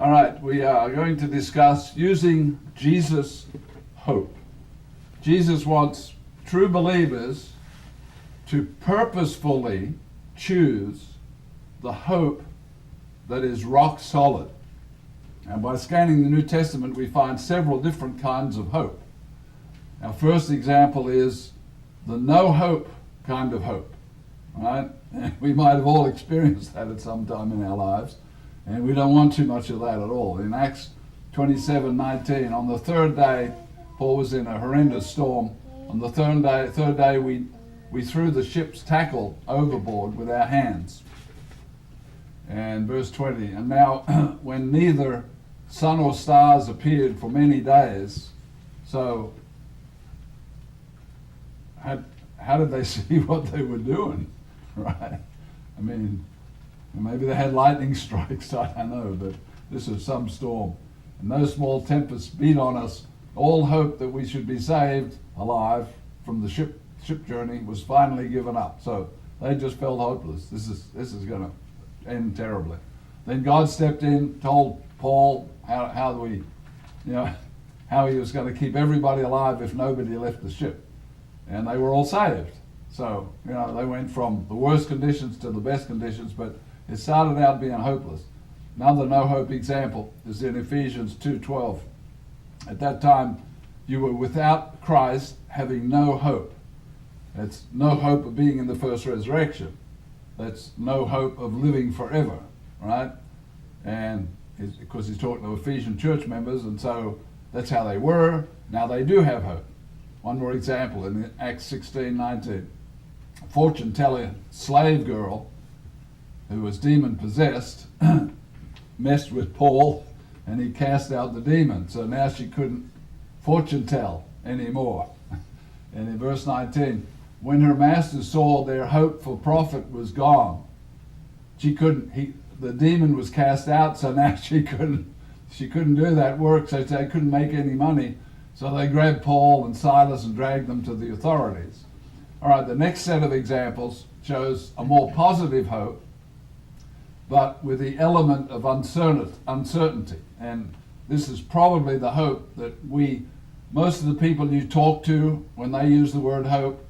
All right, we are going to discuss using Jesus' hope. Jesus wants true believers to purposefully choose the hope that is rock solid. And by scanning the New Testament, we find several different kinds of hope. Our first example is the no hope kind of hope. Right? We might have all experienced that at some time in our lives, and we don't want too much of that at all. In Acts 27:19, on the third day, Paul was in a horrendous storm. On the third day, we threw the ship's tackle overboard with our hands. And verse 20, and now when neither sun or stars appeared for many days, so how did they see what they were doing? Right? I mean, maybe they had lightning strikes, I don't know, but this is some storm. And no small tempests beat on us. All hope that we should be saved alive from the ship journey was finally given up. So they just felt hopeless. This is going to end terribly. Then God stepped in, told Paul how he was going to keep everybody alive if nobody left the ship. And they were all saved. So, they went from the worst conditions to the best conditions, but it started out being hopeless. Another no-hope example is in Ephesians 2:12. At that time, you were without Christ, having no hope. That's no hope of being in the first resurrection. That's no hope of living forever, right? And because he's talking to Ephesian church members, and so that's how they were. Now they do have hope. One more example in Acts 16:19. A fortune-telling slave girl who was demon-possessed messed with Paul, and he cast out the demon. So now she couldn't fortune-tell anymore. And in verse 19, when her masters saw their hope for profit was gone, the demon was cast out, so now she couldn't do that work, so they couldn't make any money. So they grabbed Paul and Silas and dragged them to the authorities. All right, the next set of examples shows a more positive hope, but with the element of uncertainty. And this is probably the hope that most of the people you talk to, when they use the word hope,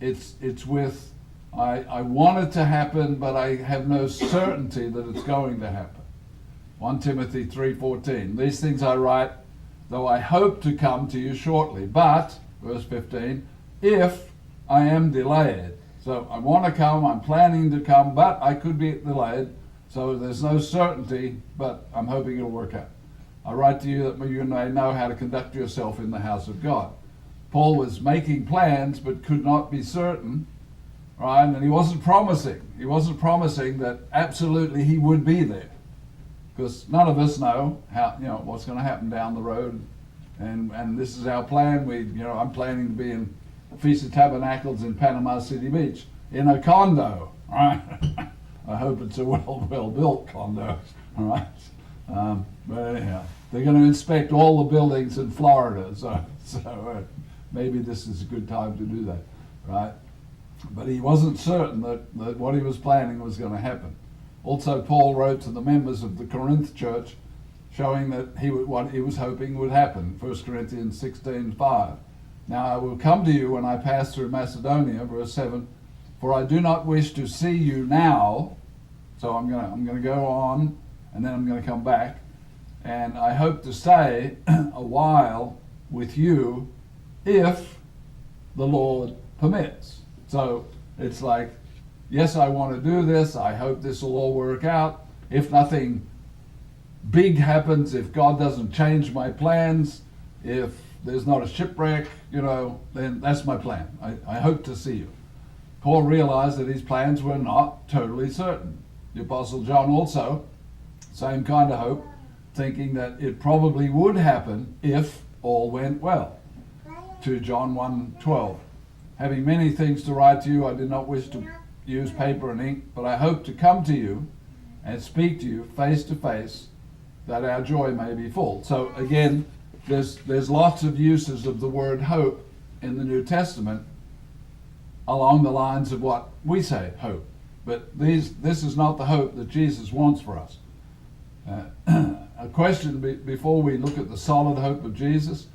it's with, I want it to happen, but I have no certainty that it's going to happen. 1 Timothy 3:14, these things I write, though I hope to come to you shortly. But, verse 15, if I am delayed. So I want to come, I'm planning to come, but I could be delayed. So there's no certainty, but I'm hoping it'll work out. I write to you that you may know how to conduct yourself in the house of God. Paul was making plans, but could not be certain, right? And he wasn't promising. He wasn't promising that absolutely he would be there. Because none of us know what's going to happen down the road, and this is our plan. I'm planning to be in Feast of Tabernacles in Panama City Beach in a condo. Right? I hope it's a well-built condo. All right. But anyhow, they're going to inspect all the buildings in Florida, so maybe this is a good time to do that, right? But he wasn't certain that what he was planning was going to happen. Also, Paul wrote to the members of the Corinth church, showing that what he was hoping would happen. 1 Corinthians 16:5. Now I will come to you when I pass through Macedonia, verse 7, for I do not wish to see you now. So I'm going to go on, and then I'm going to come back, and I hope to stay a while with you if the Lord permits. So it's like, yes, I want to do this. I hope this will all work out. If nothing big happens, if God doesn't change my plans, if there's not a shipwreck, then that's my plan. I hope to see you. Paul realized that his plans were not totally certain. The Apostle John also, same kind of hope, thinking that it probably would happen if all went well. 2 John 1:12. Having many things to write to you, I did not wish to use paper and ink, but I hope to come to you and speak to you face to face, that our joy may be full. So again, there's lots of uses of the word hope in the New Testament along the lines of what we say, hope. But this is not the hope that Jesus wants for us. a question before we look at the solid hope of Jesus.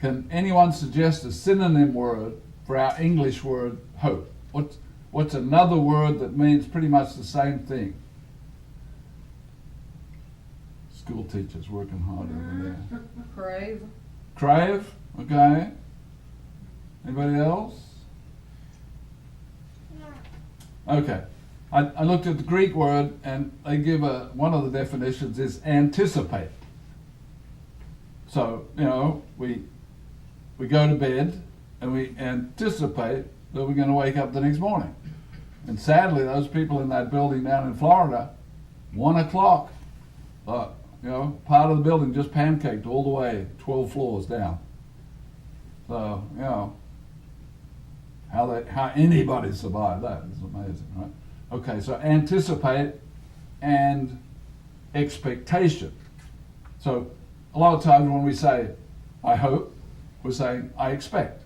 Can anyone suggest a synonym word for our English word hope? What's another word that means pretty much the same thing? School teachers working hard over there. Crave. Crave, okay. Anybody else? Okay. I looked at the Greek word, and they give one of the definitions is anticipate. So, we go to bed and we anticipate that we're going to wake up the next morning. And sadly, those people in that building down in Florida, 1 o'clock, part of the building just pancaked all the way 12 floors down. So, how anybody survived that is amazing, right? Okay, so anticipate and expectation. So a lot of times when we say, I hope, we're saying, I expect.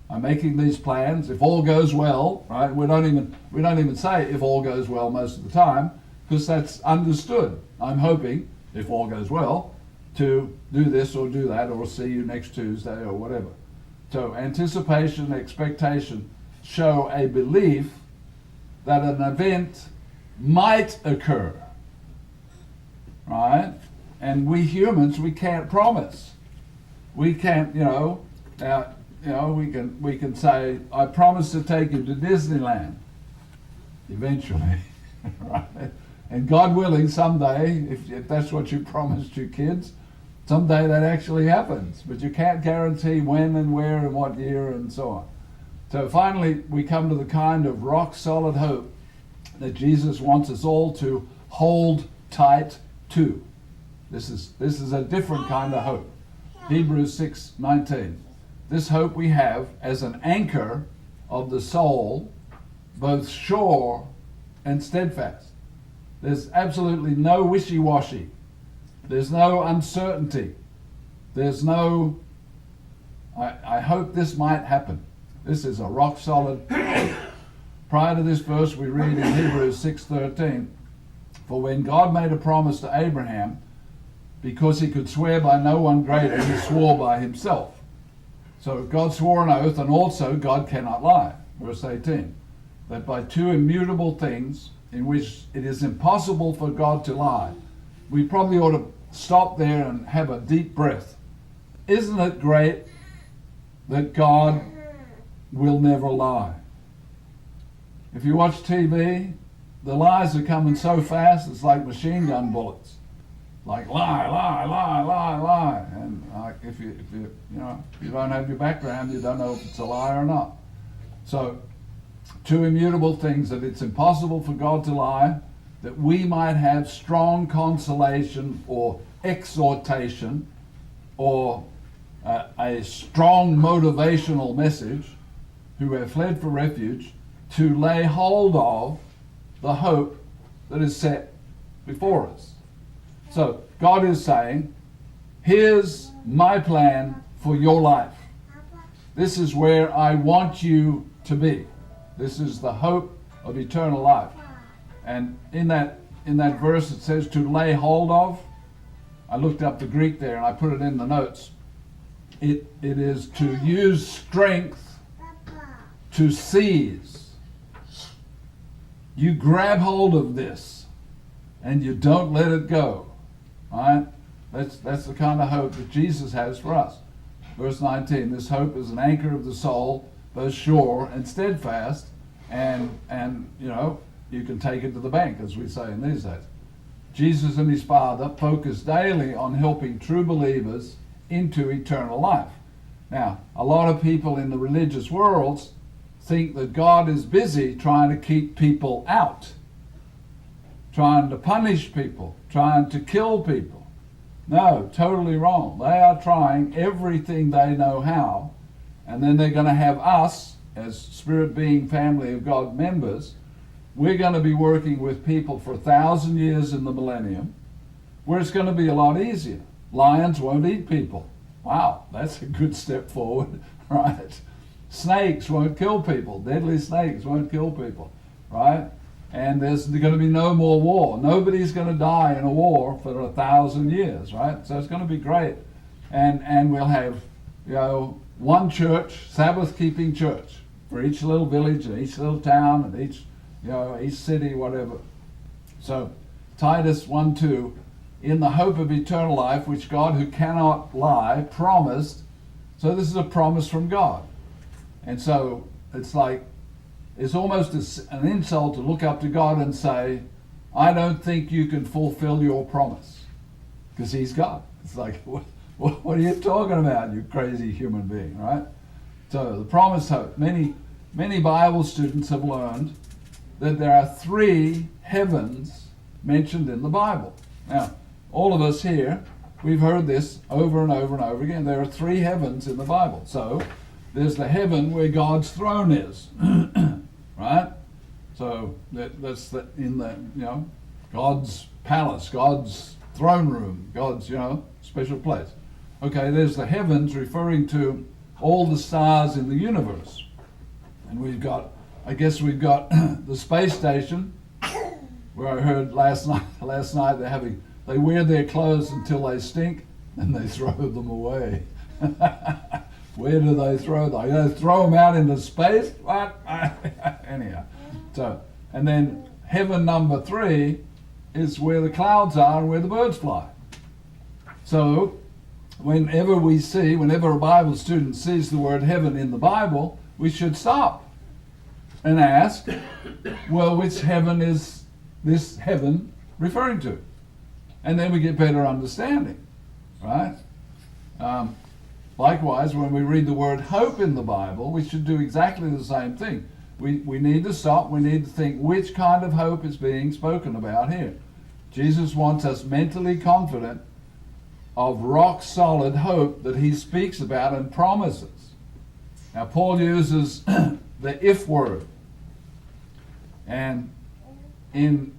I'm making these plans. If all goes well, right? We don't even say if all goes well most of the time, because that's understood. I'm hoping, if all goes well, to do this or do that, or see you next Tuesday or whatever. So anticipation, expectation show a belief that an event might occur, right? And we humans, we can't promise. We can't, we can say, I promise to take you to Disneyland, eventually, right? And God willing, someday, if that's what you promised your kids, someday that actually happens. But you can't guarantee when and where and what year and so on. So finally, we come to the kind of rock-solid hope that Jesus wants us all to hold tight to. This is a different kind of hope. Hebrews 6:19. This hope we have as an anchor of the soul, both sure and steadfast. There's absolutely no wishy-washy. There's no uncertainty. There's no, I hope this might happen. This is a rock-solid hope. Prior to this verse, we read in Hebrews 6:13, for when God made a promise to Abraham, because he could swear by no one greater, he swore by himself. So God swore an oath, and also God cannot lie. Verse 18, that by two immutable things in which it is impossible for God to lie. We probably ought to stop there and have a deep breath. Isn't it great that God will never lie? If you watch TV, the lies are coming so fast, it's like machine gun bullets. Like lie, lie, lie, lie, lie. And if you don't have your background, you don't know if it's a lie or not. So, two immutable things, that it's impossible for God to lie, that we might have strong consolation or exhortation or a strong motivational message, who have fled for refuge, to lay hold of the hope that is set before us. So God is saying, here's my plan for your life. This is where I want you to be. This is the hope of eternal life. And in that verse it says to lay hold of. I looked up the Greek there and I put it in the notes. It is to use strength to seize. You grab hold of this and you don't let it go. All right? That's the kind of hope that Jesus has for us. Verse 19, this hope is an anchor of the soul, both sure and steadfast, and you can take it to the bank, as we say in these days. Jesus and his Father focus daily on helping true believers into eternal life. Now, a lot of people in the religious worlds think that God is busy trying to keep people out, trying to punish people, trying to kill people. No, totally wrong. They are trying everything they know how, and then they're going to have us, as spirit-being family of God members, we're going to be working with people for 1,000 years in the millennium, where it's going to be a lot easier. Lions won't eat people. Wow, that's a good step forward, right? Snakes won't kill people. Deadly snakes won't kill people, right? and there's going to be no more war. Nobody's going to die in a war for 1,000 years, right? So it's going to be great. And we'll have, one church, Sabbath-keeping church, for each little village and each little town and each city, whatever. So Titus 1:2, in the hope of eternal life, which God, who cannot lie, promised. So this is a promise from God. And so it's almost an insult to look up to God and say, I don't think you can fulfill your promise. Because he's God. It's like, what are you talking about, you crazy human being, right? So the promised hope. Many Bible students have learned that there are 3 heavens mentioned in the Bible. Now, all of us here, we've heard this over and over and over again. There are 3 heavens in the Bible. So there's the heaven where God's throne is, right? So that's God's palace, God's throne room, God's special place. Okay, there's the heavens, referring to all the stars in the universe. And we've got the space station, where I heard last night they wear their clothes until they stink, and they throw them away. Where do they throw them? They throw them out into space? What? Anyhow. So, and then heaven number 3 is where the clouds are and where the birds fly. So, whenever a Bible student sees the word heaven in the Bible, we should stop and ask, well, which heaven is this heaven referring to? And then we get better understanding, right? Likewise, when we read the word hope in the Bible, we should do exactly the same thing. We need to stop, we need to think, which kind of hope is being spoken about here? Jesus wants us mentally confident of rock-solid hope that he speaks about and promises. Now, Paul uses the if word. And in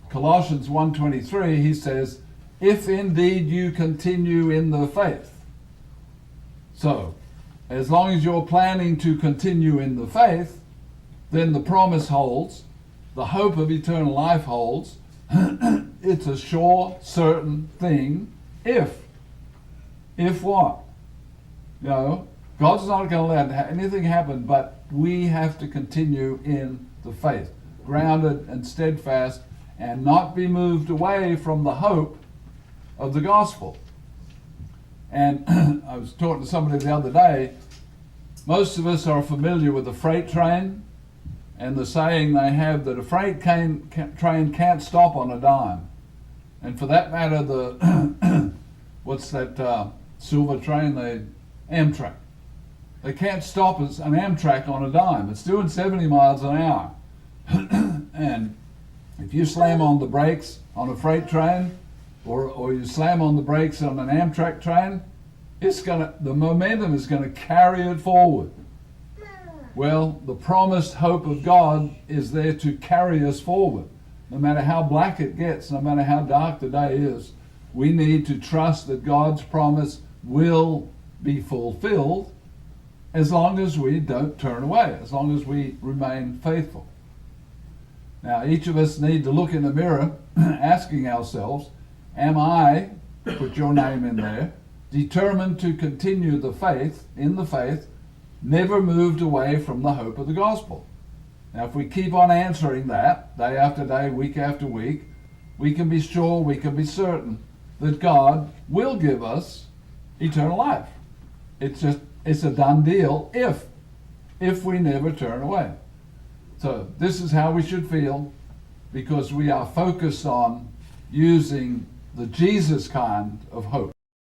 Colossians 1:23, he says, if indeed you continue in the faith. So, as long as you're planning to continue in the faith, then the promise holds, the hope of eternal life holds. It's a sure, certain thing. If what? God's not going to let anything happen, but we have to continue in the faith, grounded and steadfast, and not be moved away from the hope of the gospel. And I was talking to somebody the other day. Most of us are familiar with the freight train and the saying they have that a freight train can't stop on a dime. And for that matter, the what's that silver train, the Amtrak. They can't stop an Amtrak on a dime. It's doing 70 miles an hour. And if you slam on the brakes on a freight train, or you slam on the brakes on an Amtrak train, the momentum is going to carry it forward. Well, the promised hope of God is there to carry us forward. No matter how black it gets, no matter how dark the day is, we need to trust that God's promise will be fulfilled as long as we don't turn away, as long as we remain faithful. Now, each of us need to look in the mirror, asking ourselves, am I, put your name in there, determined to continue in the faith, never moved away from the hope of the gospel? Now, if we keep on answering that, day after day, week after week, we can be sure, we can be certain that God will give us eternal life. It's a done deal if we never turn away. So this is how we should feel, because we are focused on using the Jesus kind of hope.